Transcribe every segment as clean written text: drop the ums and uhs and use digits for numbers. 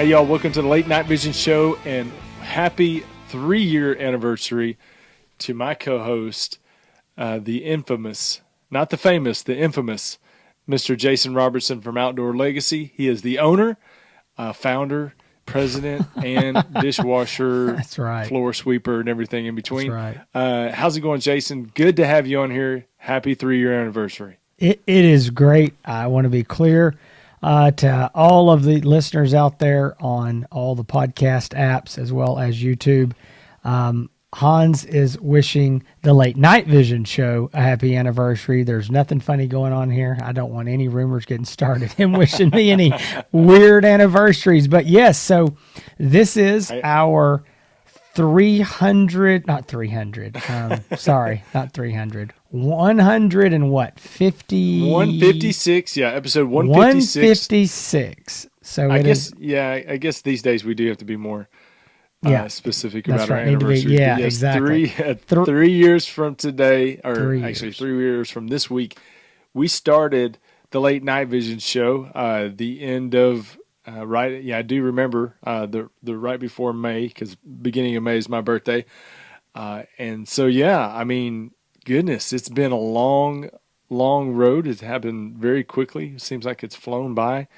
Hey, y'all, welcome to the Late Night Vision Show, and happy 3-year anniversary to my co-host, the infamous, not the famous, the infamous Mr. Jason Robertson from Outdoor Legacy. He is the owner, founder, president, and dishwasher, That's right. floor sweeper, and everything in between. That's right. How's it going, Jason? Good to have you on here. Happy 3-year anniversary. It is great. I want to be clear to all of the listeners out there on all the podcast apps as well as YouTube. Hans is wishing the Late Night Vision Show a happy anniversary. There's nothing funny going on here. I don't want any rumors getting started. Him wishing me any weird anniversaries. But yes, so this is our 300, not 300. Sorry, not 300. 100 and what? 50? 156. Yeah, episode 156. 156. So I guess these days we do have to be more specific about our anniversary. Yeah, exactly. 3 years from today, or 3 actually years. 3 years from this week, we started the Late Night Vision Show. The end of I do remember the right before May, because beginning of May is my birthday, and so I mean, goodness, it's been a long road. It's happened very quickly. It seems like it's flown by,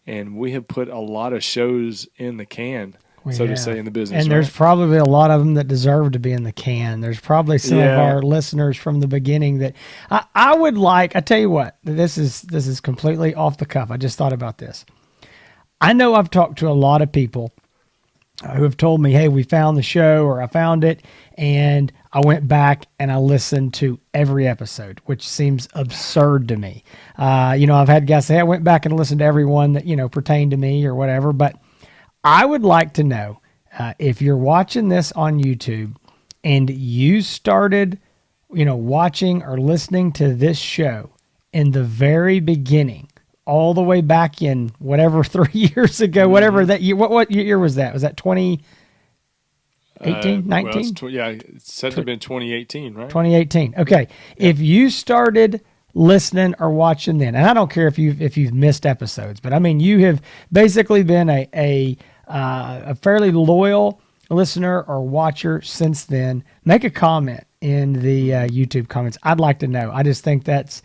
and we have put a lot of shows in the can. To say, in the business. And there's probably a lot of them that deserve to be in the can. There's probably some of our listeners from the beginning that I would like. I tell you what, this is completely off the cuff. I just thought about this. I know I've talked to a lot of people who have told me, hey, we found the show, or I found it, and I went back and I listened to every episode, which seems absurd to me. I've had guys say, I went back and listened to every one that, pertained to me or whatever, but I would like to know if you're watching this on YouTube and you started, watching or listening to this show in the very beginning, all the way back in whatever 3 years ago, whatever that year. What year was that? Was that 2018, 19? Well, it's said to have been 2018, right? 2018. Okay, if you started listening or watching then, and I don't care if you've missed episodes, but I mean you have basically been a fairly loyal listener or watcher since then. Make a comment in the YouTube comments. I'd like to know. I just think that's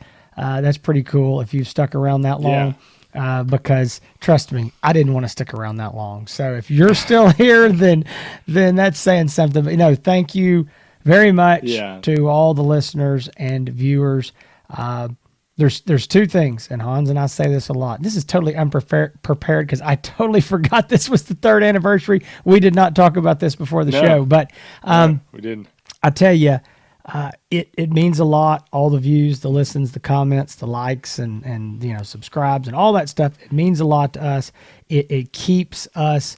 pretty cool if you've stuck around that long. Because trust me, I didn't want to stick around that long. So if you're still here, then that's saying something. But thank you very much to all the listeners and viewers. There's two things, and Hans and I say this a lot. This is totally unprepared because I totally forgot this was the 3rd anniversary. We did not talk about this before the show, but we didn't. I tell you, it means a lot. All the views, the listens, the comments, the likes, and subscribes, and all that stuff. It means a lot to us. It keeps us,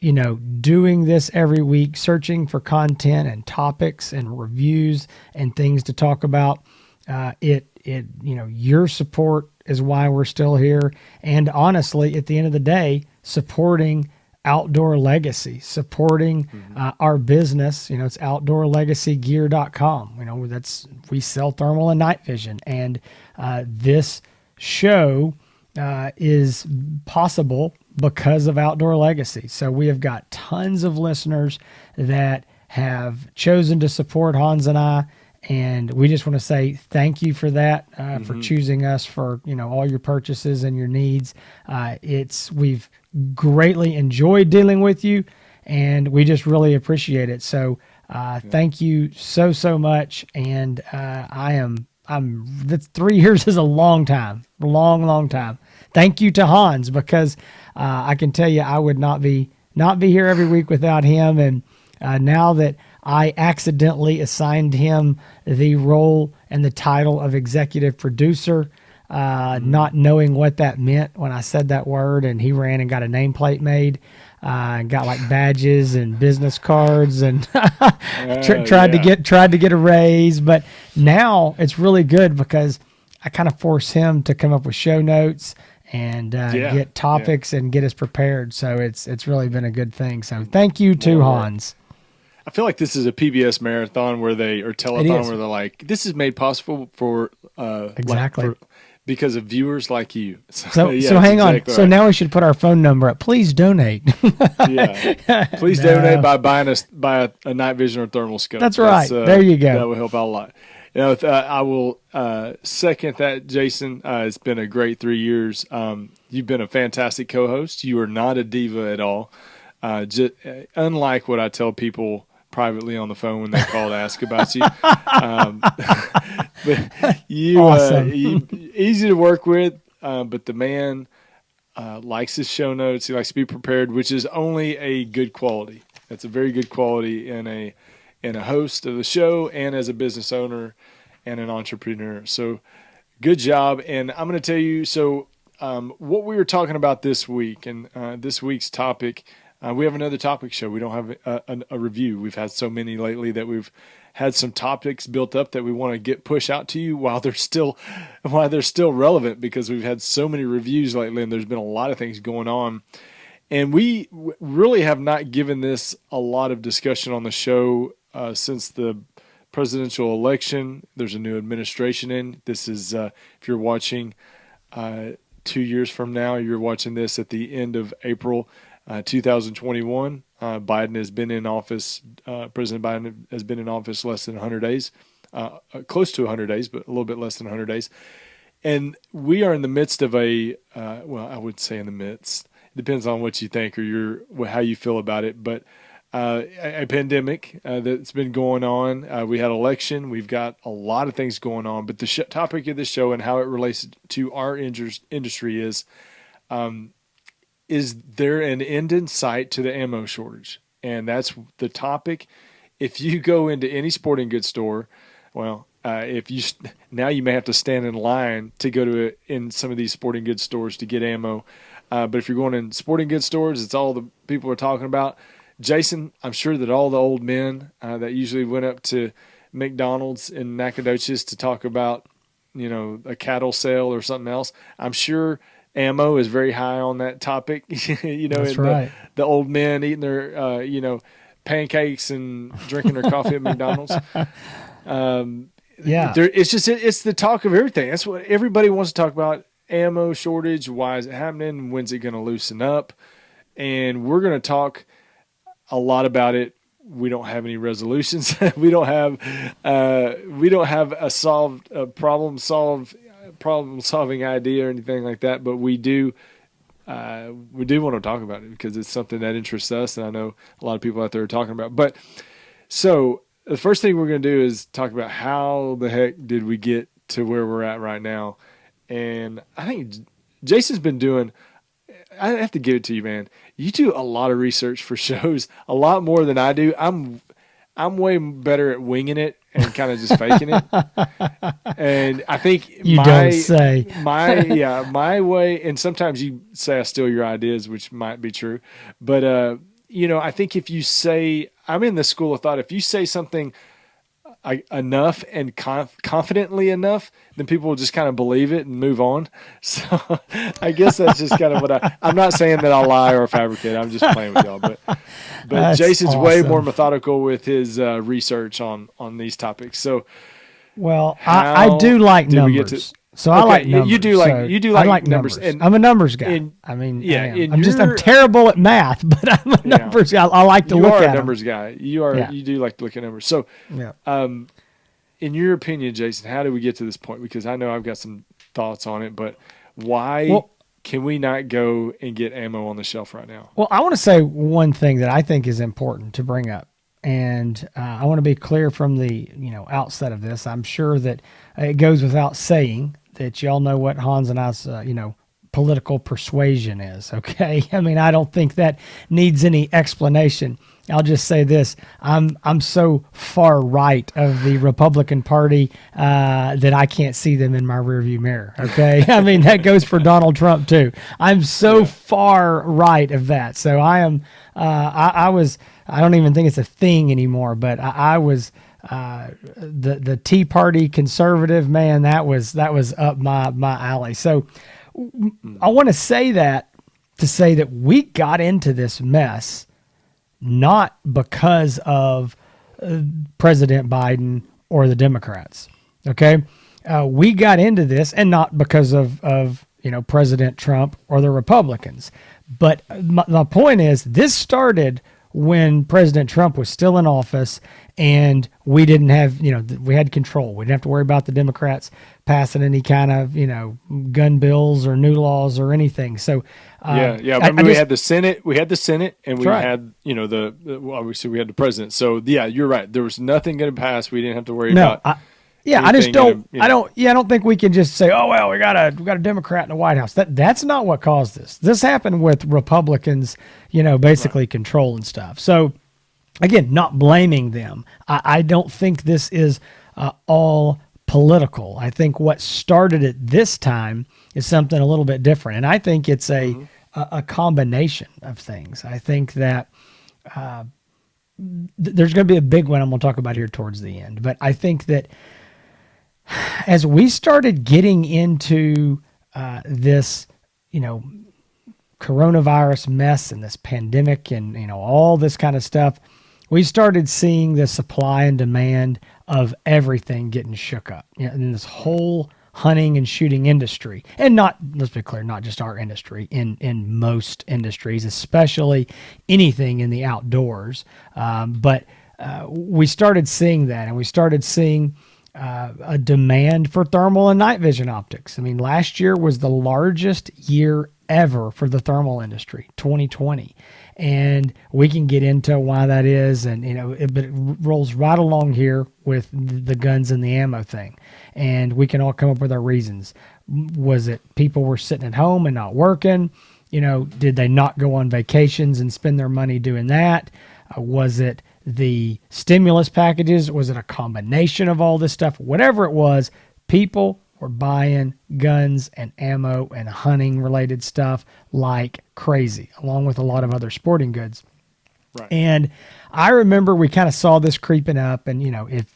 doing this every week, searching for content and topics and reviews and things to talk about. Your support is why we're still here. And honestly, at the end of the day, supporting Outdoor Legacy, supporting our business, it's outdoorlegacygear.com. We sell thermal and night vision. And this show is possible because of Outdoor Legacy. So we have got tons of listeners that have chosen to support Hans and I. And we just want to say thank you for that, for choosing us for, all your purchases and your needs. We've greatly enjoyed dealing with you, and we just really appreciate it. So thank you so much. And that's 3 years is a long time, long time. Thank you to Hans, because I can tell you I would not be here every week without him. And now that I accidentally assigned him the role and the title of executive producer, not knowing what that meant when I said that word, and he ran and got a nameplate made, and got like badges and business cards, and tried to get a raise. But now it's really good because I kind of force him to come up with show notes and get topics and get us prepared. So it's really been a good thing. So thank you to Hans. I feel like this is a PBS marathon or telethon where they're like, this is made possible for exactly. because of viewers like you. So yeah, so hang on. exactly So right. now we should put our phone number up. Please donate. Yeah. Please donate by buying a night vision or thermal scope. That's right. There you go. That will help out a lot. I will second that, Jason. It's been a great 3 years. You've been a fantastic co-host. You are not a diva at all. Unlike what I tell people privately on the phone when they call to ask about you. But Awesome. easy to work with, but the man likes his show notes. He likes to be prepared, which is only a good quality. That's a very good quality in a host of the show and as a business owner and an entrepreneur. So good job. And I'm going to tell you, what we were talking about this week and this week's topic, we have another topic show. We don't have a review. We've had so many lately that we've had some topics built up that we want to push out to you while they're still relevant, because we've had so many reviews lately and there's been a lot of things going on. And we really have not given this a lot of discussion on the show since the presidential election. There's a new administration in. This is, if you're watching 2 years from now, you're watching this at the end of April 2021. Biden has been in office. President Biden has been in office less than 100 days, close to 100 days, but a little bit less than 100 days. And we are in the midst of I would say in the midst. It depends on what you think or how you feel about it. But a pandemic that's been going on. We had election. We've got a lot of things going on. But the topic of the show and how it relates to our industry is there an end in sight to the ammo shortage? And that's the topic. If you go into any sporting goods store, now you may have to stand in line to go in some of these sporting goods stores to get ammo. But if you're going in sporting goods stores, it's all the people are talking about. Jason, I'm sure that all the old men that usually went up to McDonald's in Nacogdoches to talk about, a cattle sale or something else, I'm sure ammo is very high on that topic. That's right. The old men eating their, pancakes and drinking their coffee at McDonald's. Yeah. It's the talk of everything. That's what everybody wants to talk about. Ammo shortage. Why is it happening? When's it going to loosen up? And we're going to talk a lot about it. We don't have any resolutions. we don't have a problem solving idea or anything like that. But we do want to talk about it because it's something that interests us, and I know a lot of people out there are talking about. But so the first thing we're going to do is talk about how the heck did we get to where we're at right now. And I think Jason's been doing, I have to give it to you, man. You do a lot of research for shows, a lot more than I do. I'm way better at winging it and kind of just faking it. And I think my way, and sometimes you say I steal your ideas, which might be true. But, I think if you say, I'm in the school of thought, if you say something enough and confidently enough, then people will just kind of believe it and move on. So I guess that's just kind of what I'm not saying that I'll lie or fabricate. I'm just playing with y'all. But Jason's awesome. Way more methodical with his research on these topics. So, well, I do like numbers. I like numbers. You do like numbers. And I'm a numbers guy. I'm terrible at math, but I'm a numbers guy. I like to look at them. You are a numbers guy. You do like to look at numbers. So, in your opinion, Jason, how did we get to this point? Because I know I've got some thoughts on it, but why can we not go and get ammo on the shelf right now? Well, I want to say one thing that I think is important to bring up. And I want to be clear from the outset of this. I'm sure that it goes without saying that y'all know what Hans and I's political persuasion is. Okay, I mean I don't think that needs any explanation. I'll just say this: I'm so far right of the Republican Party that I can't see them in my rearview mirror. Okay, I mean that goes for Donald Trump too. I'm so far right of that. So I am. I was. I don't even think it's a thing anymore. But I was the Tea Party conservative man. That was up my alley. So I want to say that to say that we got into this mess not because of President Biden or the Democrats. Okay. we got into this, and not because of President Trump or the Republicans. But my point is, this started when President Trump was still in office, and we didn't have, we had control. We didn't have to worry about the Democrats passing any kind of, gun bills or new laws or anything. So Remember, we had the Senate, and we right. had, obviously we had the president. So yeah, you're right. There was nothing going to pass. We didn't have to worry about. I don't think we can just say, oh well, we got a Democrat in the White House. That's not what caused this. This happened with Republicans, basically controlling stuff. So again, not blaming them. I don't think this is all political. I think what started it this time is something a little bit different, and I think it's a combination of things. I think that there's going to be a big one I'm going to talk about here towards the end, but I think that as we started getting into this, coronavirus mess and this pandemic and, all this kind of stuff, we started seeing the supply and demand of everything getting shook up in this whole hunting and shooting industry. And let's be clear, not just our industry, in most industries, especially anything in the outdoors. But we started seeing that, and we started seeing a demand for thermal and night vision optics. I mean, last year was the largest year ever for the thermal industry, 2020. And we can get into why that is. And, but it rolls right along here with the guns and the ammo thing. And we can all come up with our reasons. Was it people were sitting at home and not working? Did they not go on vacations and spend their money doing that? Was it the stimulus packages? Was it a combination of all this stuff? Whatever it was, people were buying guns and ammo and hunting related stuff like crazy, along with a lot of other sporting goods. Right. And I remember we kind of saw this creeping up. And,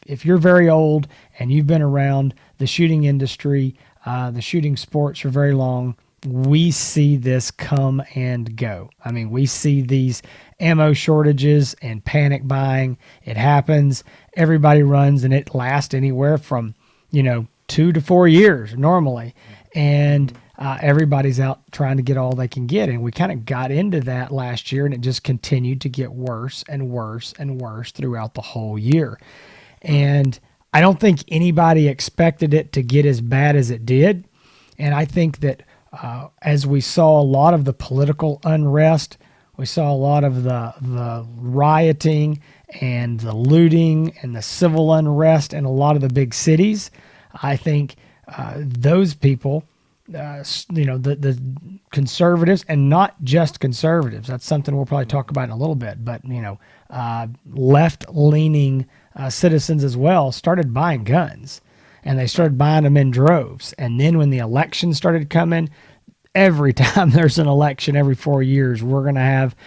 if you're very old and you've been around the shooting industry, the shooting sports for very long, we see this come and go. I mean, we see these ammo shortages and panic buying. It happens. Everybody runs, and it lasts anywhere from, 2 to 4 years normally. And everybody's out trying to get all they can get. And we kind of got into that last year, and it just continued to get worse and worse and worse throughout the whole year. And I don't think anybody expected it to get as bad as it did. And I think that as we saw a lot of the political unrest, we saw a lot of the rioting and the looting and the civil unrest in a lot of the big cities. I think those people, the conservatives, and not just conservatives, that's something we'll probably talk about in a little bit, but, left-leaning citizens as well started buying guns. And they started buying them in droves. And then when the election started coming, every time there's an election every 4 years, we're going to have,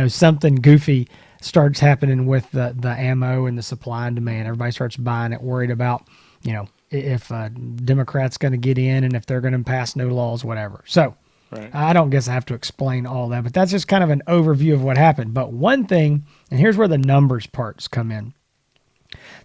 something goofy starts happening with the ammo and the supply and demand. Everybody starts buying it, worried about, if Democrats going to get in and if they're going to pass new laws, whatever. So right. I don't guess I have to explain all that, but that's just kind of an overview of what happened. But one thing, and here's where the numbers parts come in.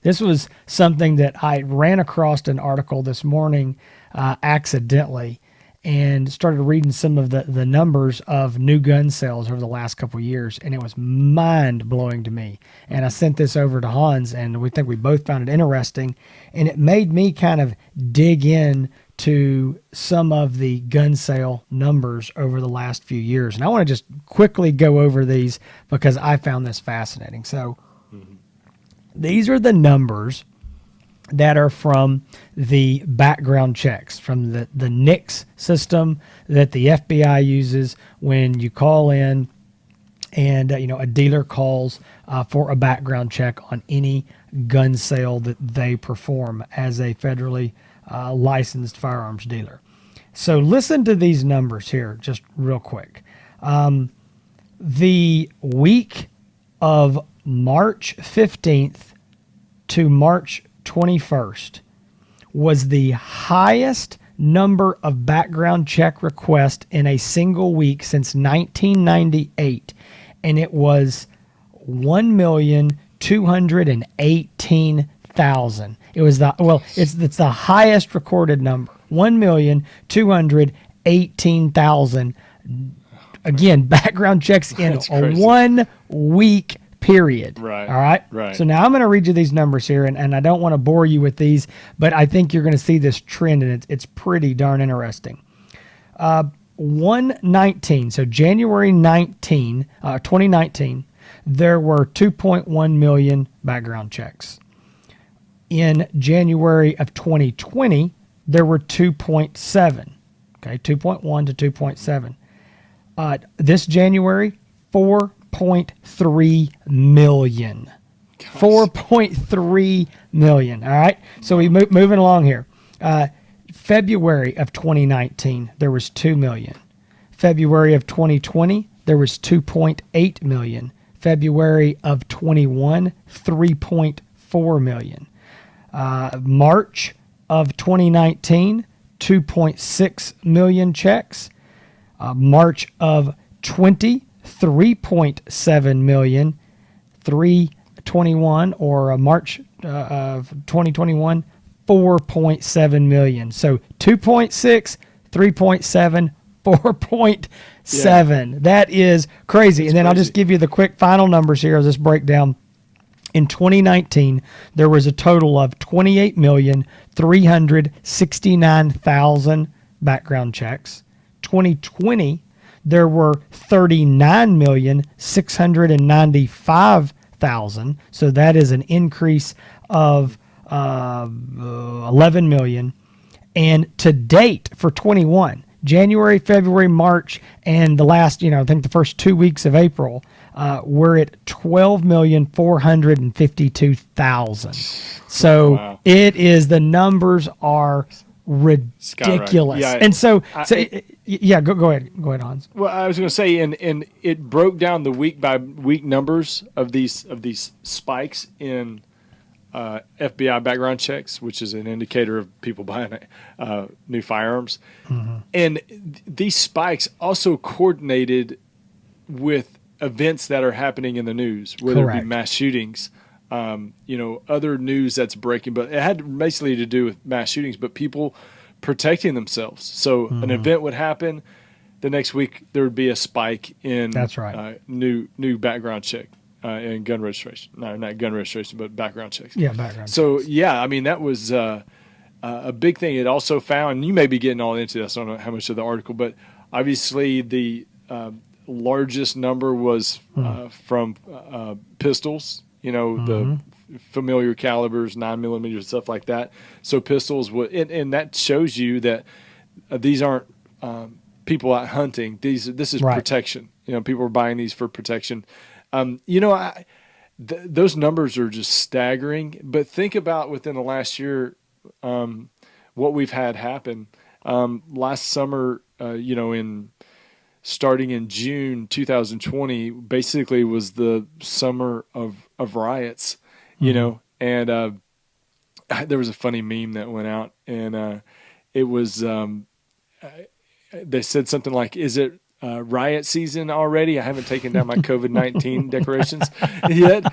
This was something that I ran across an article this morning accidentally, and started reading some of the numbers of new gun sales over the last couple of years, and it was mind-blowing to me. And I sent this over to Hans, and we think we both found it interesting, and it made me kind of dig in to some of the gun sale numbers over the last few years. And I want to just quickly go over these because I found this fascinating. So these are the numbers that are from the background checks, from the NICS system that the FBI uses when you call in and a dealer calls for a background check on any gun sale that they perform as a federally licensed firearms dealer. So listen to these numbers here just real quick. The week of March 15th to March 21st was the highest number of background check requests in a single week since 1998, and it was 1,218,000 1,218,000. It was it's the highest recorded number. 1,218,000. Again, background checks in a 1 week period. Right. All right. Right. So now I'm going to read you these numbers here, and I don't want to bore you with these, but I think you're going to see this trend, and it's pretty darn interesting. 119. So January 2019, there were 2.1 million background checks. In January of 2020, there were 2.7. Okay, 2.1 to 2.7. This January, 4.3 million. Gosh. 4.3 million. All right. So we moving along here. February of 2019, there was 2 million. February of 2020, there was 2.8 million. February of 21, 3.4 million. March of 2019, 2.6 million checks. March of 20, 3.7 million. 321 or March of 2021, 4.7 million. So 2.6, 3.7, 4.7. Yeah. That is crazy. And then I'll just give you the quick final numbers here of this breakdown. In 2019, there was a total of 28,369,000 background checks. 2020, there were 39,695,000. So that is an increase of 11 million. And to date for 21, January, February, March, and the last, I think the first 2 weeks of April, we're at 12,452,000. So wow. It is, the numbers are ridiculous. Yeah, and so yeah, go ahead, Hans. Well, I was going to say, and it broke down the week by week numbers of these spikes in FBI background checks, which is an indicator of people buying new firearms. Mm-hmm. And these spikes also coordinated with events that are happening in the news, whether Correct. It be mass shootings, other news that's breaking. But it had basically to do with mass shootings, but people protecting themselves. So mm-hmm. an event would happen. The next week there would be a spike in that's right. New background check. And gun registration. No, not gun registration, but background checks. Yeah, background so, checks. Yeah, I mean, that was a big thing. It also found, and you may be getting all into this, I don't know how much of the article, but obviously the largest number was from pistols, mm-hmm. the familiar calibers, 9mm, stuff like that. So pistols, and that shows you that these aren't people out hunting. This is right. protection. People are buying these for protection. Those numbers are just staggering. But think about within the last year, what we've had happen. Last summer, starting in June 2020, basically was the summer of riots. Mm-hmm. And there was a funny meme that went out, and it was they said something like, "Is it riot season already? I haven't taken down my COVID-19 decorations yet."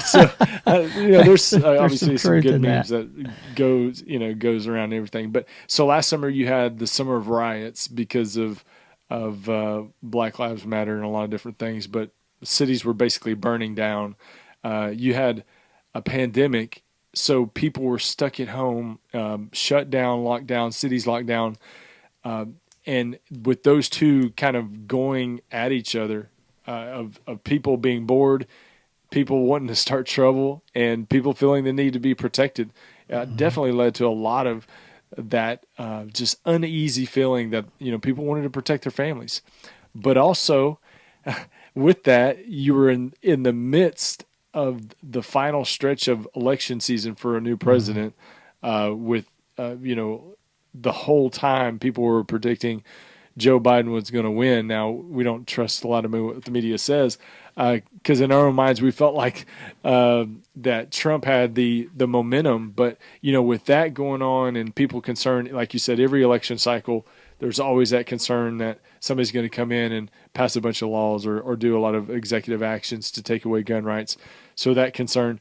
So, there's obviously some good memes that goes around everything. But so last summer you had the summer of riots because of Black Lives Matter and a lot of different things. But cities were basically burning down. You had a pandemic, so people were stuck at home, shut down, locked down, cities locked down. And with those two kind of going at each other, of people being bored, people wanting to start trouble, and people feeling the need to be protected, definitely led to a lot of that just uneasy feeling that people wanted to protect their families. But also, with that, you were in the midst of the final stretch of election season for a new president, with the whole time people were predicting Joe Biden was going to win. Now, we don't trust a lot of what the media says, because in our own minds we felt like that Trump had the momentum. But with that going on and people concerned, like you said, every election cycle there's always that concern that somebody's going to come in and pass a bunch of laws or do a lot of executive actions to take away gun rights. So that concern,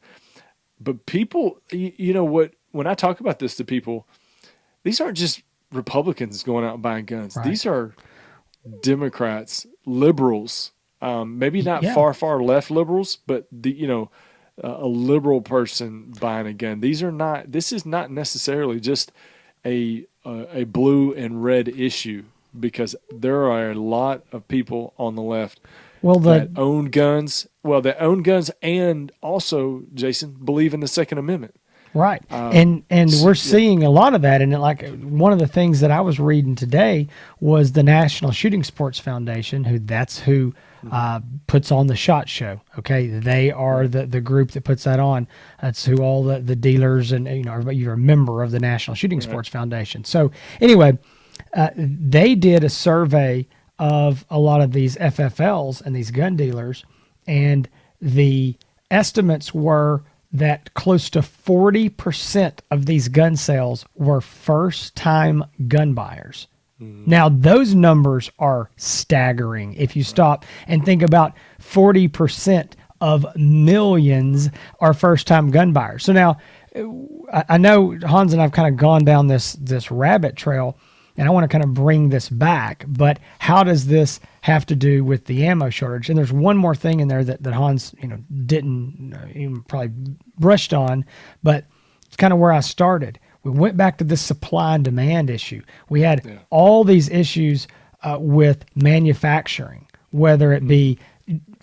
But people, you know what? When I talk about this to people, these aren't just Republicans going out and buying guns. Right. These are Democrats, liberals, maybe not Yeah. far left liberals, but a liberal person buying a gun. These are not. This is not necessarily just a blue and red issue, because there are a lot of people on the left Well, that own guns. Well, that own guns and also, Jason, believe in the Second Amendment. right. And we're seeing a lot of that. And like one of the things that I was reading today was the National Shooting Sports Foundation, who puts on the SHOT Show. Okay. They are the group that puts that on. That's who all the dealers and, everybody, you're a member of the National Shooting Sports Foundation. So anyway, they did a survey of a lot of these FFLs and these gun dealers, and the estimates were that close to 40% of these gun sales were first-time gun buyers. Now, those numbers are staggering. If you stop and think about 40% of millions are first-time gun buyers. So now, I know Hans and I've kind of gone down this rabbit trail, and I want to kind of bring this back. But how does this have to do with the ammo shortage? And there's one more thing in there that Hans, didn't even probably brushed on, but it's kind of where I started. We went back to this supply and demand issue. We had all these issues with manufacturing, whether it be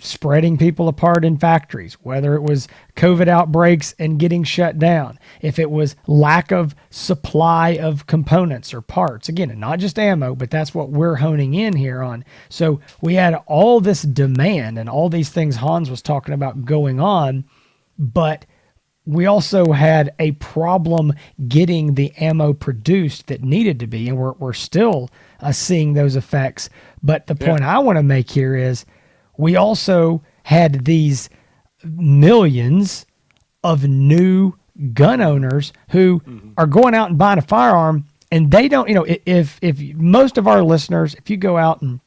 spreading people apart in factories, whether it was COVID outbreaks and getting shut down, if it was lack of supply of components or parts, again, and not just ammo, but that's what we're honing in here on. So we had all this demand and all these things Hans was talking about going on, but we also had a problem getting the ammo produced that needed to be, and we're still seeing those effects. But the point I want to make here is we also had these millions of new gun owners who are going out and buying a firearm, and they don't, if most of our listeners, if you go out and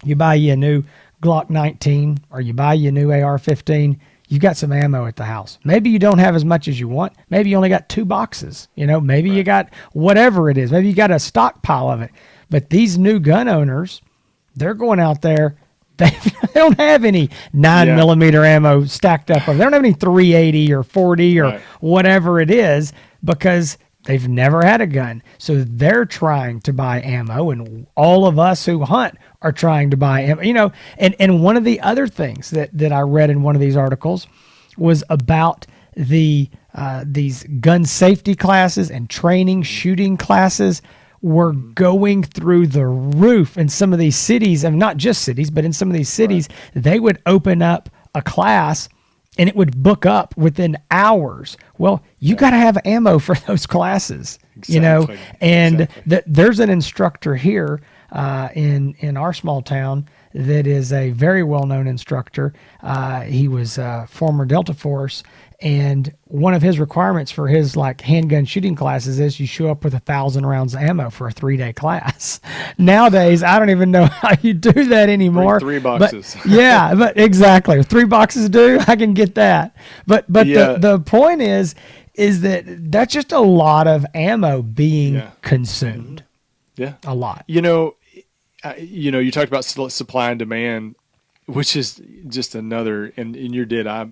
you buy you a new Glock 19 or you buy you a new AR-15, you've got some ammo at the house. Maybe you don't have as much as you want. Maybe you only got 2 boxes. Maybe you got whatever it is. Maybe you got a stockpile of it. But these new gun owners, they're going out there. They don't have any 9mm ammo stacked up. They don't have any 380 or 40 or whatever it is, because they've never had a gun. So they're trying to buy ammo, and all of us who hunt are trying to buy ammo. And one of the other things that I read in one of these articles was about these gun safety classes and training shooting classes were going through the roof in some of these cities, and not just cities, but in some of these cities, they would open up a class and it would book up within hours. Well, you got to have ammo for those classes, and there's an instructor here in our small town that is a very well-known instructor. He was former Delta Force, and one of his requirements for his handgun shooting classes is you show up with 1,000 rounds of ammo for a 3-day class. Nowadays, I don't even know how you do that anymore. Three boxes. But, but exactly. 3 boxes do, I can get that. But the point is that that's just a lot of ammo being consumed. Yeah. A lot. You talked about supply and demand, which is just another, and you did, I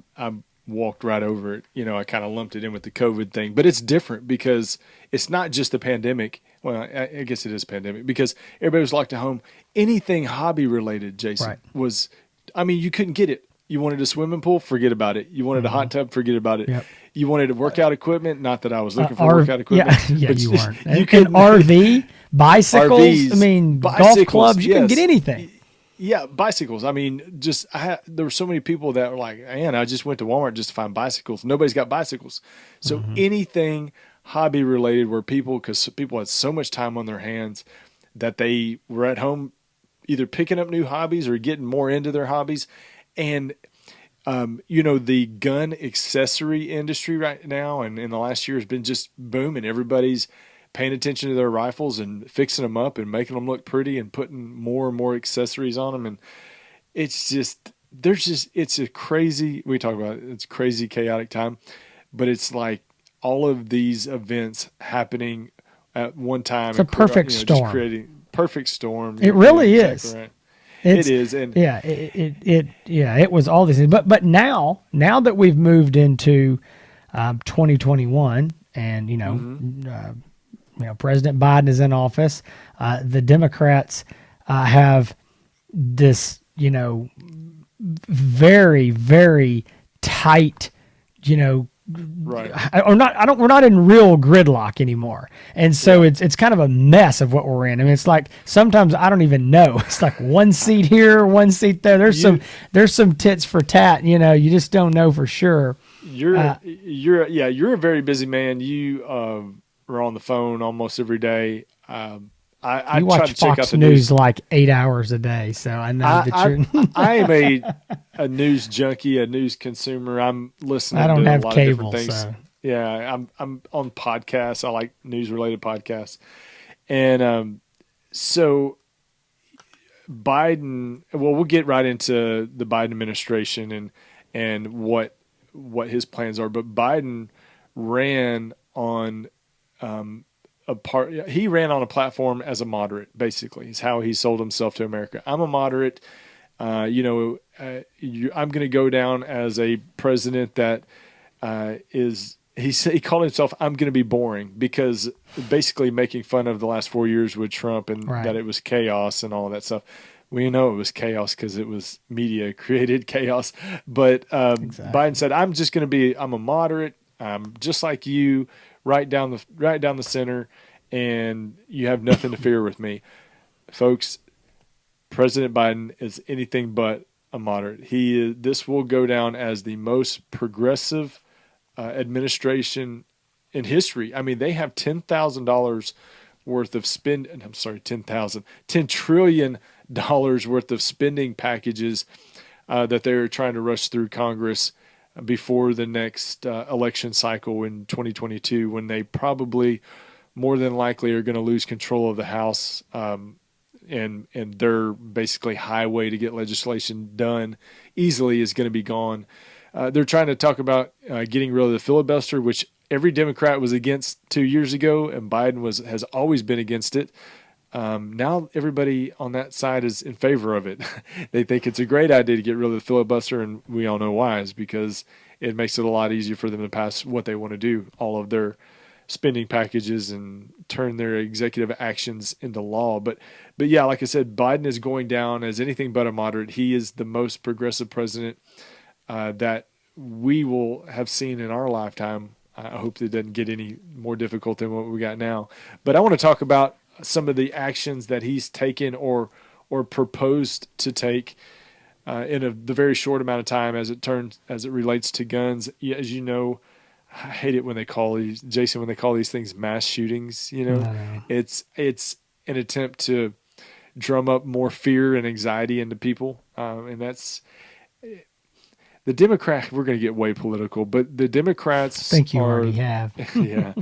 walked right over it. I kind of lumped it in with the COVID thing, but it's different because it's not just the pandemic. Well, I guess it is a pandemic because everybody was locked at home. Anything hobby related, Jason, was, you couldn't get it. You wanted a swimming pool, forget about it. You wanted a hot tub, forget about it. Yep. You wanted workout equipment, not that I was looking for workout equipment. But you weren't. You can RV, bicycles, RVs, golf clubs, you can get anything. Yeah, bicycles. There were so many people that were like, man, I just went to Walmart just to find bicycles. Nobody's got bicycles. So anything hobby related because people had so much time on their hands that they were at home either picking up new hobbies or getting more into their hobbies. And, the gun accessory industry right now and in the last year has been just booming. Everybody's paying attention to their rifles and fixing them up and making them look pretty and putting more and more accessories on them. And it's a crazy, we talk about it, it's a crazy, chaotic time. but it's like all of these events happening at one time It's a and perfect just storm. creating perfect storm. It You're really exactly is. right. It It's is, and yeah, it was all these things. But now that we've moved into 2021, and President Biden is in office, the Democrats have this very very tight right. or not. I don't. We're not in real gridlock anymore, and so Yeah. it's kind of a mess of what we're in. I mean, it's like sometimes I don't even know. It's like one seat here, one seat there. There's some tits for tat. You just don't know for sure. You're a very busy man. You are on the phone almost every day. I You try to watch check out Fox the News news. like 8 hours a day, so I know that I you're. I am a news junkie, a news consumer. I'm I listening don't to a have lot of different cable, things. so Yeah, I'm on podcasts. I like news related podcasts, and so Biden. Well, we'll get right into the Biden administration and what his plans are. But Biden ran on he ran on a platform as a moderate, basically, is how he sold himself to America. I'm a moderate. I'm going to go down as a president that is. He called himself "I'm going to be boring" because basically making fun of the last 4 years with Trump and right, that it was chaos and all that stuff. We know it was chaos because it was media created chaos. But Biden exactly. said, "I'm just going to be. I'm a moderate. I'm just like you, right down the center, and you have nothing to fear with me, folks." President Biden is anything but a moderate. This will go down as the most progressive administration in history. I mean, they have $10,000 worth of spend. I'm sorry, $10 trillion worth of spending packages that they're trying to rush through Congress before the next election cycle in 2022, when they probably more than likely are going to lose control of the House. And their basically highway to get legislation done easily is going to be gone. They're trying to talk about getting rid of the filibuster, which every Democrat was against 2 years ago, and Biden has always been against it. Now everybody on that side is in favor of it. They think it's a great idea to get rid of the filibuster, and we all know why. Is because it makes it a lot easier for them to pass what they want to do, all of their spending packages, and turn their executive actions into law. But yeah, like I said, Biden is going down as anything but a moderate. He is the most progressive president that we will have seen in our lifetime. I hope it doesn't get any more difficult than what we got now. But I want to talk about some of the actions that he's taken or proposed to take in the very short amount of time as it relates to guns. As you know, I hate it when they call these things mass shootings. No. It's an attempt to drum up more fear and anxiety into people, and that's the Democrat. We're going to get way political, but the I Democrats think you are, already have. yeah,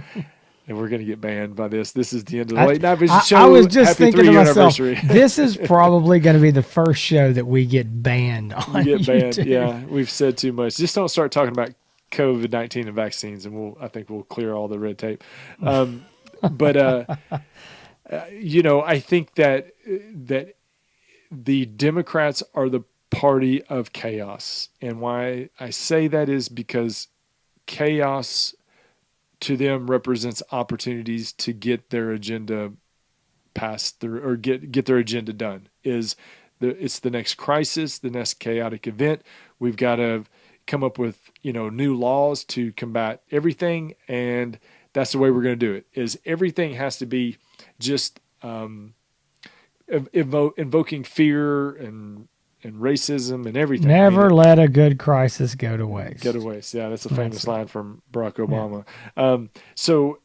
and we're going to get banned by this. This is the end of the I, Late Night Vision I Show. was just Happy thinking to 3 year myself, anniversary. this is probably going to be the first show that we get banned We on get banned. YouTube. Yeah, we've said too much. Just don't start talking about COVID-19 and vaccines, and I think we'll clear all the red tape. But I think that the Democrats are the party of chaos, and why I say that is because chaos to them represents opportunities to get their agenda passed through or get their agenda done. It's the next crisis, the next chaotic event. We've got to come up with new laws to combat everything, and that's the way we're going to do it. Is everything has to be just invoking fear and racism and everything. Never let a good crisis go to waste. Go to waste. Yeah, that's a That's famous it. line from Barack Yeah. Obama. So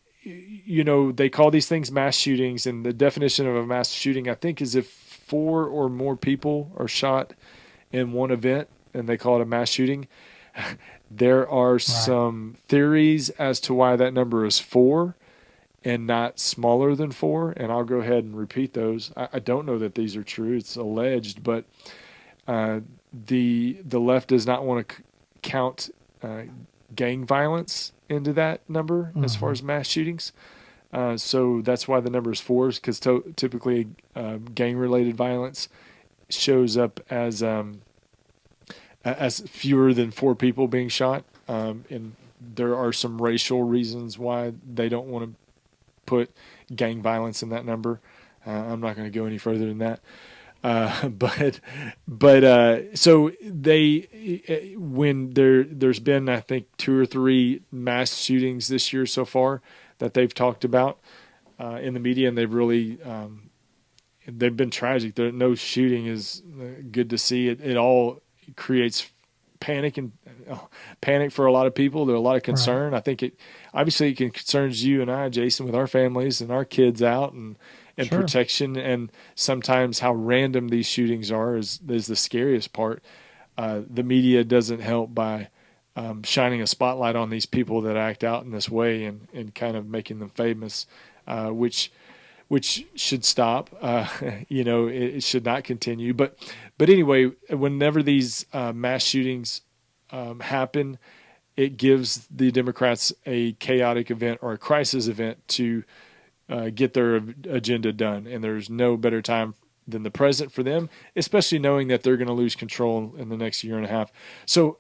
they call these things mass shootings, and the definition of a mass shooting, I think, is if 4 or more people are shot in one event, and they call it a mass shooting. There are Right. some theories as to why that number is 4 and not smaller than 4, and I'll go ahead and repeat those. I don't know that these are true. It's alleged, but uh, the left does not want to count gang violence into that number as far as mass shootings. So that's why the number is 4, because typically gang-related violence shows up as fewer than 4 people being shot. And there are some racial reasons why they don't want to put gang violence in that number. I'm not going to go any further than that. So when there's been, I think, 2 or 3 mass shootings this year so far that they've talked about in the media, and they've really they've been tragic. No shooting is good to see. It all creates panic for a lot of people. There's a lot of concern. Right. I think it concerns you and I, Jason, with our families and our kids out and sure. protection. And sometimes how random these shootings are is the scariest part. The media doesn't help by shining a spotlight on these people that act out in this way and kind of making them famous, which should stop. It should not continue. But anyway, whenever these mass shootings happen, it gives the Democrats a chaotic event or a crisis event to get their agenda done. And there's no better time than the present for them, especially knowing that they're going to lose control in the next year and a half. So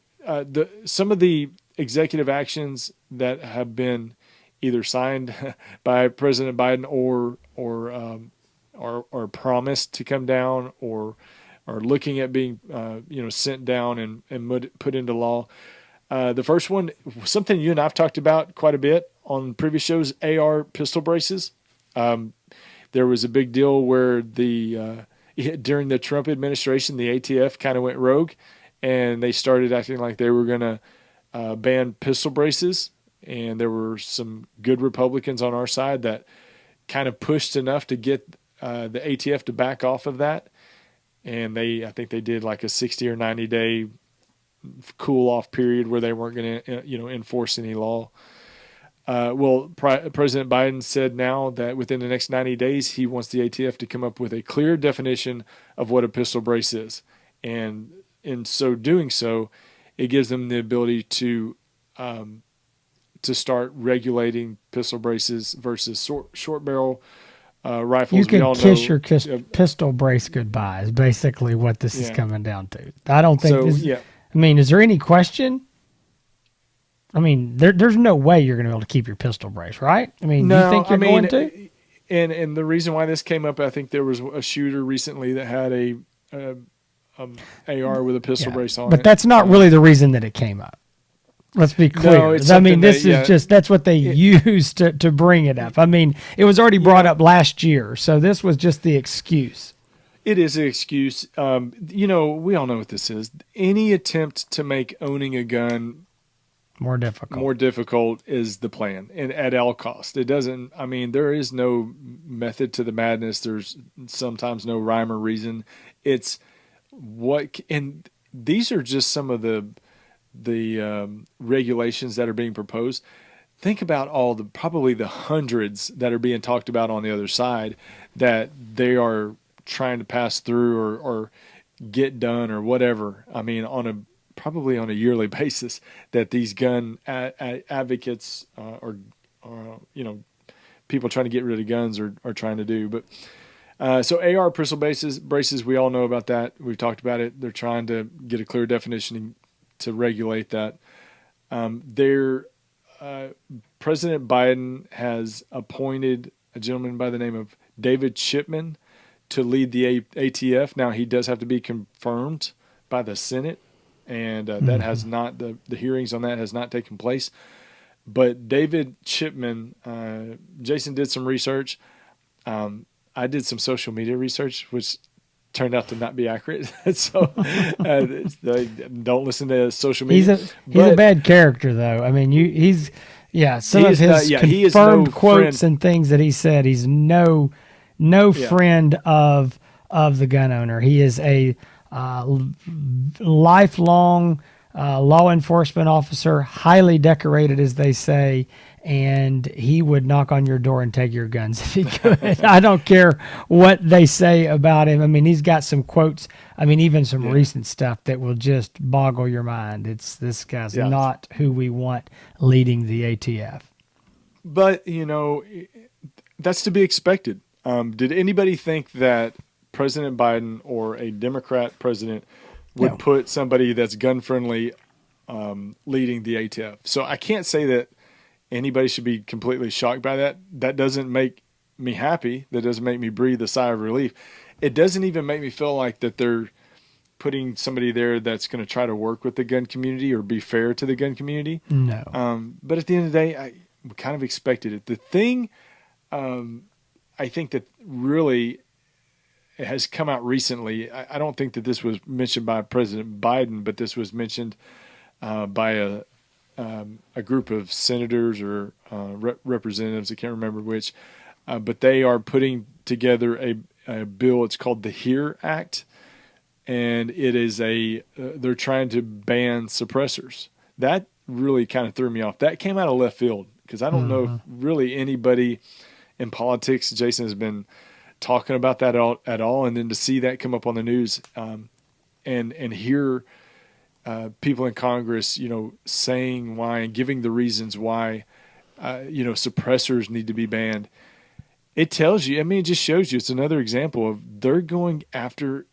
some of the executive actions that have been either signed by President Biden or promised to come down or looking at being sent down and put into law. The first one, something you and I've talked about quite a bit on previous shows, AR pistol braces. There was a big deal where during the Trump administration, the ATF kind of went rogue, and they started acting like they were going to ban pistol braces. And there were some good Republicans on our side that kind of pushed enough to get the ATF to back off of that. And I think they did like a 60 or 90 day cool off period where they weren't going to, enforce any law. President Biden said now that within the next 90 days, he wants the ATF to come up with a clear definition of what a pistol brace is. And in doing so, it gives them the ability to start regulating pistol braces versus short barrel rifles. You can kiss your pistol brace goodbye is basically what this is coming down to. I don't think I mean, is there any question? I mean, there's no way you're going to be able to keep your pistol brace, right? I mean, do you think you're going to? And the reason why this came up, I think there was a shooter recently that had a AR with a pistol brace on it. But that's not really the reason that it came up. Let's be clear. No, I mean, that's what they used to bring it up. I mean, it was already brought up last year, so this was just the excuse. It is an excuse. We all know what this is. Any attempt to make owning a gun more difficult is the plan, and at all costs. It doesn't. I mean, there is no method to the madness. There's sometimes no rhyme or reason. It's and these are just some of the regulations that are being proposed. Think about probably the hundreds that are being talked about on the other side that they are trying to pass through or get done or whatever. I mean, probably on a yearly basis that these gun advocates or people trying to get rid of guns are trying to do. But so AR pistol braces, we all know about that. We've talked about it. They're trying to get a clear definition to regulate that. President Biden has appointed a gentleman by the name of David Chipman to lead the ATF. Now, he does have to be confirmed by the Senate, and that has not, the hearings on that has not taken place. But David Chipman, Jason did some research. I did some social media research, which turned out to not be accurate. So don't listen to social media. He's a bad character, though. I mean, some of his confirmed quotes and things that he said, he's no friend of the gun owner. He is a lifelong law enforcement officer, highly decorated, as they say, and he would knock on your door and take your guns if he could. I don't care what they say about him. I mean, he's got some quotes. I mean, even some recent stuff that will just boggle your mind. This guy's not who we want leading the ATF. But, that's to be expected. Did anybody think that President Biden or a Democrat president would put somebody that's gun friendly leading the ATF? So I can't say that anybody should be completely shocked by that. That doesn't make me happy. That doesn't make me breathe a sigh of relief. It doesn't even make me feel like that they're putting somebody there that's going to try to work with the gun community or be fair to the gun community. No. But at the end of the day, we kind of expected it. The thing I think that really has come out recently, I don't think that this was mentioned by President Biden, but this was mentioned by a group of senators or representatives, I can't remember which, but they are putting together a bill. It's called the HERE Act, and it is they're trying to ban suppressors. That really kind of threw me off. That came out of left field because I don't know if really anybody in politics, Jason, has been talking about that at all, and then to see that come up on the news and hear people in Congress, saying why and giving the reasons why, suppressors need to be banned. It tells you, it just shows you, it's another example of they're going after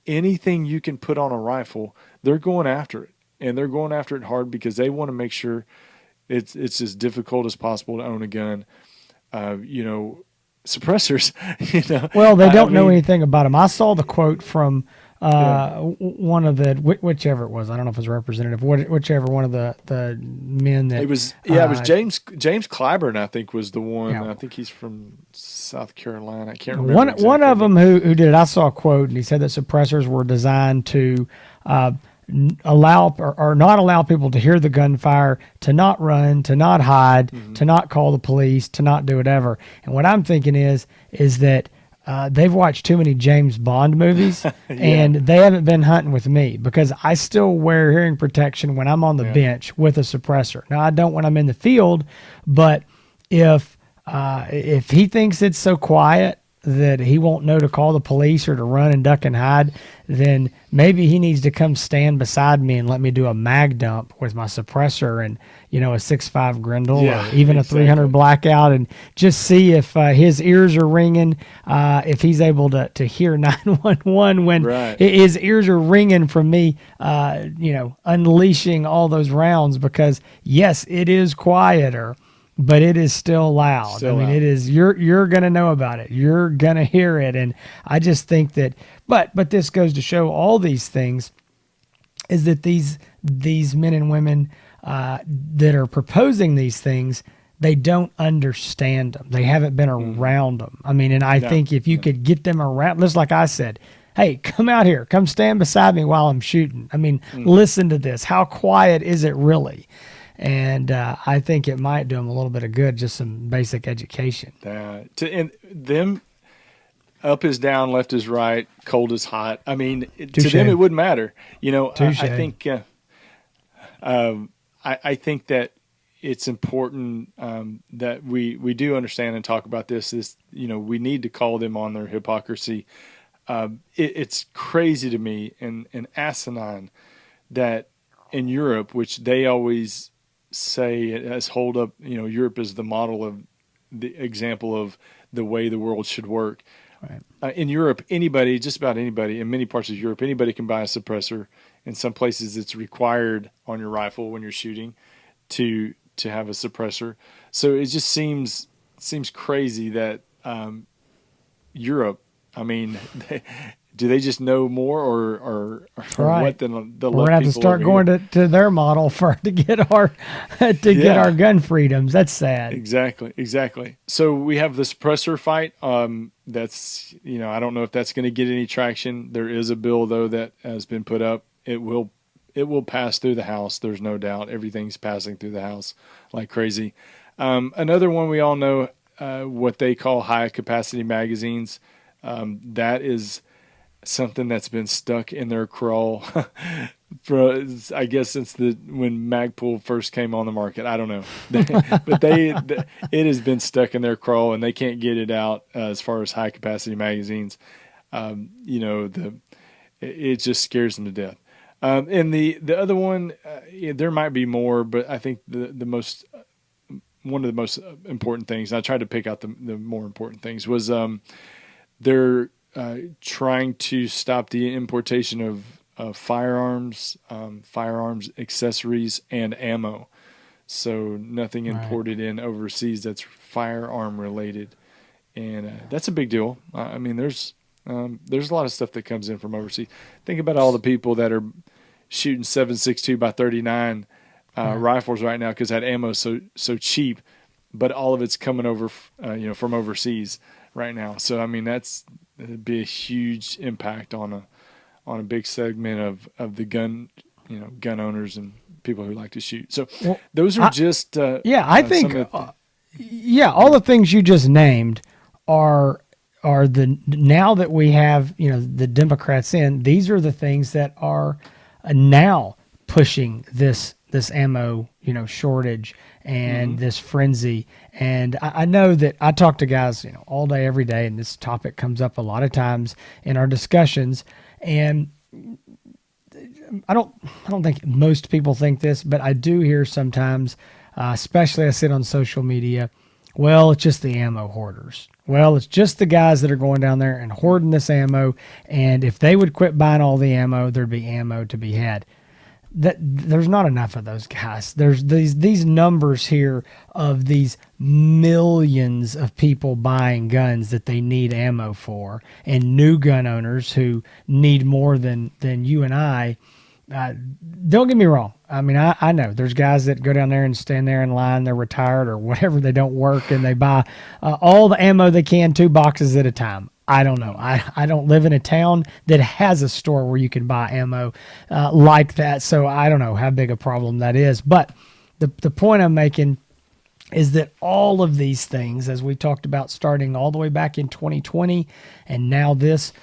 anything you can put on a rifle. They're going after it, and they're going after it hard because they want to make sure it's as difficult as possible to own a gun. Suppressors, Well, they don't know anything about them. I saw the quote from one of the whichever it was. I don't know if it was a representative, whichever one of the men that it was. Yeah, it was James Clyburn. I think was the one. I think he's from South Carolina. I can't remember. One of them who did it. I saw a quote, and he said that suppressors were designed to allow or not allow people to hear the gunfire, to not run, to not hide, to not call the police, to not do whatever. And what I'm thinking is that they've watched too many James Bond movies, and they haven't been hunting with me because I still wear hearing protection when I'm on the bench with a suppressor. Now I don't when I'm in the field, but if he thinks it's so quiet that he won't know to call the police or to run and duck and hide, then maybe he needs to come stand beside me and let me do a mag dump with my suppressor and, a 6.5 Grendel or even a 300 blackout, and just see if his ears are ringing, if he's able to hear 911 when his ears are ringing from me, unleashing all those rounds, because yes, it is quieter, but it is still loud. It is, you're going to know about it. You're going to hear it. And I just think that, but this goes to show all these things is that these men and women that are proposing these things, they don't understand them. They haven't been around them. And I think if you could get them around, just like I said, hey, come out here, come stand beside me while I'm shooting. Listen to this. How quiet is it really? And I think it might do them a little bit of good, just some basic education. To them, up is down, left is right, cold is hot. To them it wouldn't matter. I think I think that it's important that we do understand and talk about this. We need to call them on their hypocrisy. It's crazy to me and asinine that in Europe, which they always say it has hold up, Europe is the model of the example of the way the world should work. Right. In Europe, just about anybody, in many parts of Europe, anybody can buy a suppressor. In some places, it's required on your rifle when you're shooting to have a suppressor. So it just seems crazy that Europe. Do they just know more, or what than the? We're gonna have to start going to their model to get our get our gun freedoms. That's sad. Exactly. So we have the suppressor fight. That's I don't know if that's going to get any traction. There is a bill though that has been put up. It will pass through the House. There's no doubt. Everything's passing through the House like crazy. Another one we all know, what they call high capacity magazines. That is something that's been stuck in their crawl for I guess since when Magpul first came on the market. I don't know, but it has been stuck in their crawl and they can't get it out as far as high capacity magazines. You know, it just scares them to death. And the other one, yeah, there might be more, but I think the most one of the most important things, and I tried to pick out the more important things, was they're trying to stop the importation of firearms, firearms accessories, and ammo. So nothing imported in overseas that's firearm related, and that's a big deal. I mean, there's a lot of stuff that comes in from overseas. Think about all the people that are shooting 7.62 by 39 rifles right now because that ammo is so cheap, but all of it's coming over from overseas right now. So I mean it'd be a huge impact on a big segment of the gun owners and people who like to shoot. So those are I think all the things you just named are now that we have the Democrats in, these are the things that are now pushing this ammo shortage and this frenzy. And I know that I talk to guys all day every day, and this topic comes up a lot of times in our discussions. And I don't think most people think this, but I do hear sometimes, especially I sit on social media, well, it's just the ammo hoarders. Well, it's just the guys that are going down there and hoarding this ammo, and if they would quit buying all the ammo, there'd be ammo to be had. There's not enough of those guys. There's these numbers here of these millions of people buying guns that they need ammo for, and new gun owners who need more than you and I. Don't get me wrong. I mean, I know there's guys that go down there and stand there in line. They're retired or whatever. They don't work, and they buy all the ammo they can, 2 boxes at a time. I don't know. I don't live in a town that has a store where you can buy ammo like that, so I don't know how big a problem that is. But the point I'm making is that all of these things, as we talked about starting all the way back in 2020, and now this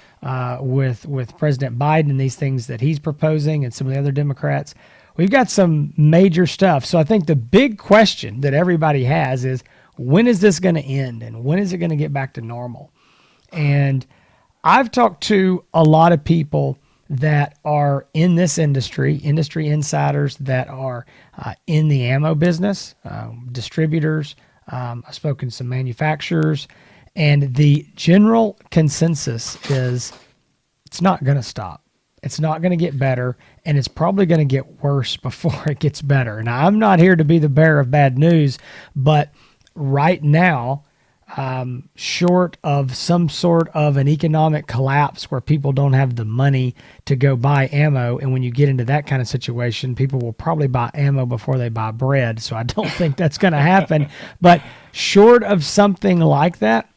with President Biden and these things that he's proposing and some of the other Democrats, we've got some major stuff. So I think the big question that everybody has is, when is this going to end, and when is it going to get back to normal? And I've talked to a lot of people that are in this industry insiders that are in the ammo business, distributors. I've spoken to some manufacturers, and the general consensus is it's not going to stop. It's not going to get better, and it's probably going to get worse before it gets better. Now, I'm not here to be the bearer of bad news, but right now, short of some sort of an economic collapse where people don't have the money to go buy ammo, and when you get into that kind of situation, people will probably buy ammo before they buy bread. So I don't think that's going to happen. But short of something like that,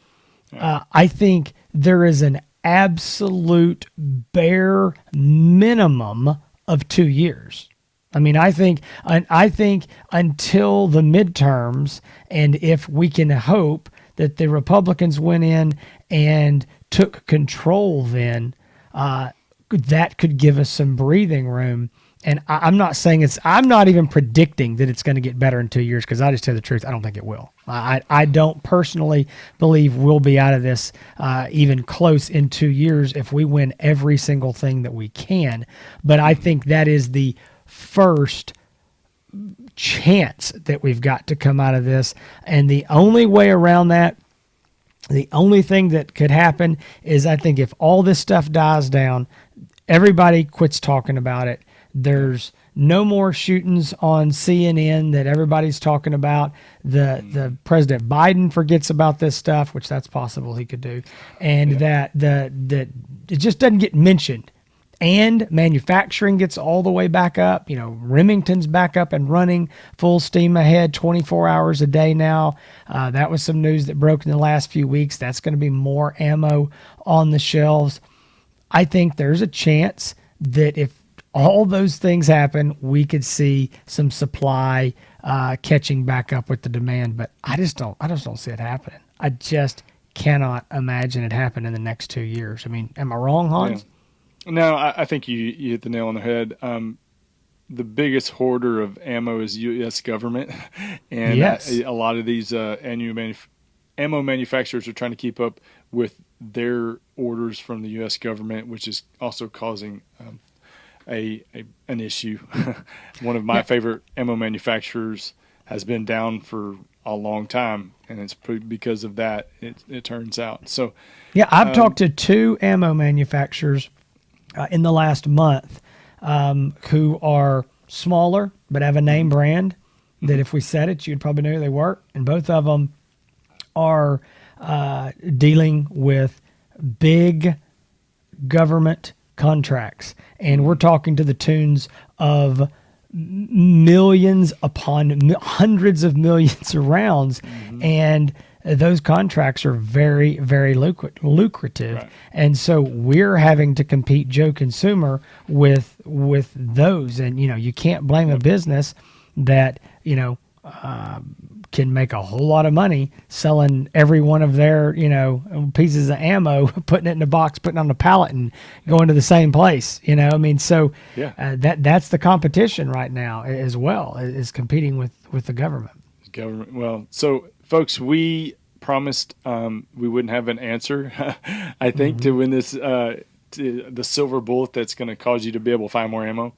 I think there is an absolute bare minimum of 2 years. I mean, I think until the midterms, and if we can hope that the Republicans went in and took control, then that could give us some breathing room. And I'm not even predicting that it's going to get better in 2 years, because I just tell the truth, I don't think it will. I don't personally believe we'll be out of this even close in 2 years if we win every single thing that we can. But I think that is the first chance that we've got to come out of this. And the only way around that, the only thing that could happen is, I think if all this stuff dies down, everybody quits talking about it. There's no more shootings on CNN that everybody's talking about. The President Biden forgets about this stuff, which that's possible he could do. And that it just doesn't get mentioned. And manufacturing gets all the way back up. Remington's back up and running full steam ahead 24 hours a day now. That was some news that broke in the last few weeks. That's going to be more ammo on the shelves. I think there's a chance that if all those things happen, we could see some supply catching back up with the demand. But I just don't see it happening. I just cannot imagine it happen in the next 2 years. I mean, am I wrong, Hans? Yeah. No, I think you hit the nail on the head. The biggest hoarder of ammo is U.S. government, and Yes. a lot of these ammo manufacturers are trying to keep up with their orders from the U.S. government, which is also causing an issue. One of my Yeah. favorite ammo manufacturers has been down for a long time, and it's because of that. It turns out. So, Yeah. I've talked to two ammo manufacturers in the last month who are smaller but have a name brand that if we said it, you'd probably know who they were. And both of them are dealing with big government contracts. And we're talking to the tunes of millions upon hundreds of millions of rounds. And those contracts are very, very lucrative. right. And so we're having to compete, Joe Consumer, with those. And, you can't blame a business that, can make a whole lot of money selling every one of their, pieces of ammo, putting it in a box, putting it on a pallet, and going to the same place. So Yeah. that's the competition right now as well, is competing with the government. Government. Well, so folks, we promised we wouldn't have an answer. I think to win this, to the silver bullet that's going to cause you to be able to find more ammo.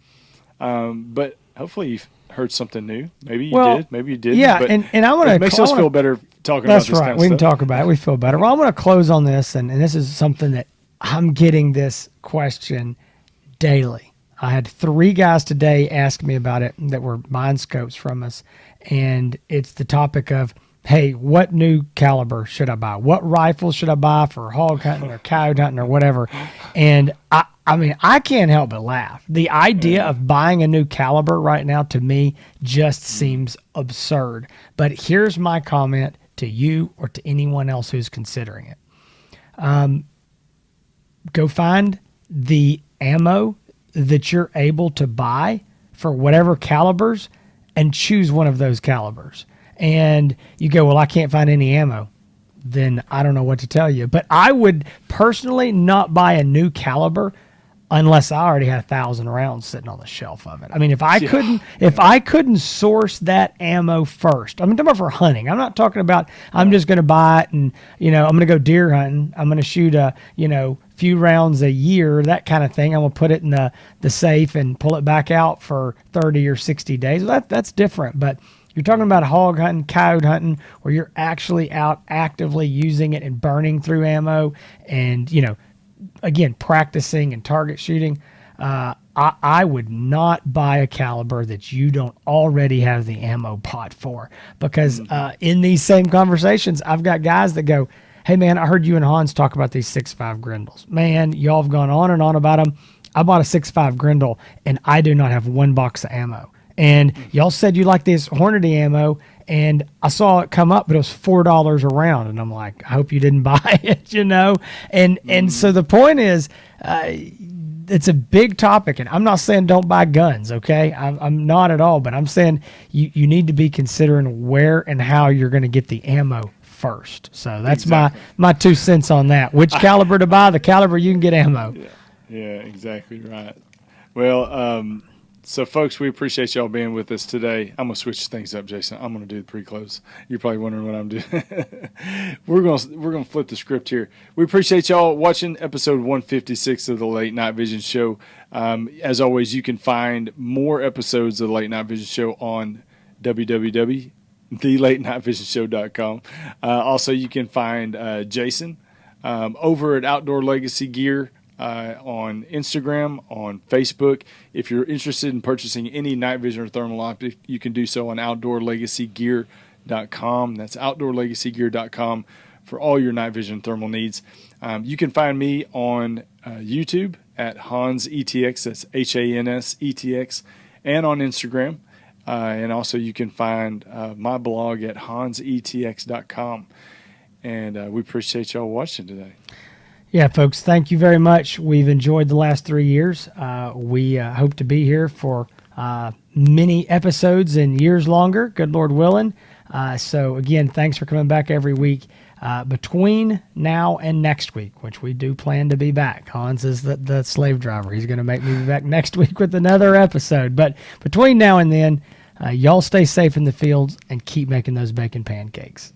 But hopefully you've heard something new. Maybe you did. Maybe you didn't. Yeah, but and I want to. it makes us feel better talking That's about this right. kind of We can stuff. talk about it. We feel better. Well, I'm going to close on this, and this is something that I'm getting this question daily. I had 3 guys today ask me about it that were buying scopes from us, and it's the topic of, hey, what new caliber should I buy? What rifle should I buy for hog hunting or coyote hunting or whatever? And I mean, I can't help but laugh. The idea of buying a new caliber right now to me just seems absurd. But here's my comment to you or to anyone else who's considering it. Go find the ammo that you're able to buy for whatever calibers and choose one of those calibers. And you go, well, I can't find any ammo. Then I don't know what to tell you. But I would personally not buy a new caliber unless I already had 1,000 rounds sitting on the shelf of it. I mean, if I couldn't source that ammo first, I'm talking about for hunting. I'm not talking about I'm just going to buy it and I'm going to go deer hunting. I'm going to shoot a few rounds a year, that kind of thing. I'm going to put it in the safe and pull it back out for 30 or 60 days. Well, that's different, but you're talking about hog hunting, coyote hunting, where you're actually out actively using it and burning through ammo and, again, practicing and target shooting. I would not buy a caliber that you don't already have the ammo pot for, because in these same conversations, I've got guys that go, hey, man, I heard you and Hans talk about these 6.5 Grindles. Man, y'all have gone on and on about them. I bought a 6.5 Grindle, and I do not have one box of ammo. And y'all said you like this Hornady ammo, and I saw it come up, but it was $4 a round. And I'm like, I hope you didn't buy it, And so the point is, it's a big topic, and I'm not saying don't buy guns, okay? I'm not at all, but I'm saying you need to be considering where and how you're going to get the ammo first. So that's my 2 cents on that. Which caliber to buy? The caliber you can get ammo. Yeah, exactly right. Well, so folks, we appreciate y'all being with us today. I'm gonna switch things up, Jason. I'm gonna do the pre-close. You're probably wondering what I'm doing. we're gonna flip the script here. We appreciate y'all watching episode 156 of the Late Night Vision Show. As always, you can find more episodes of the Late Night Vision Show on www.thelatenightvision.com. Also, you can find Jason over at Outdoor Legacy Gear. On Instagram, on Facebook. If you're interested in purchasing any night vision or thermal optic, you can do so on outdoorlegacygear.com. That's outdoorlegacygear.com for all your night vision thermal needs. You can find me on YouTube at Hans ETX, that's Hans ETX, and on Instagram. And also you can find my blog at hansetx.com. And we appreciate y'all watching today. Yeah, folks, thank you very much. We've enjoyed the last 3 years. We hope to be here for many episodes and years longer, good Lord willing. So, again, thanks for coming back every week. Between now and next week, which we do plan to be back, Hans is the slave driver. He's going to make me be back next week with another episode. But between now and then, y'all stay safe in the fields and keep making those bacon pancakes.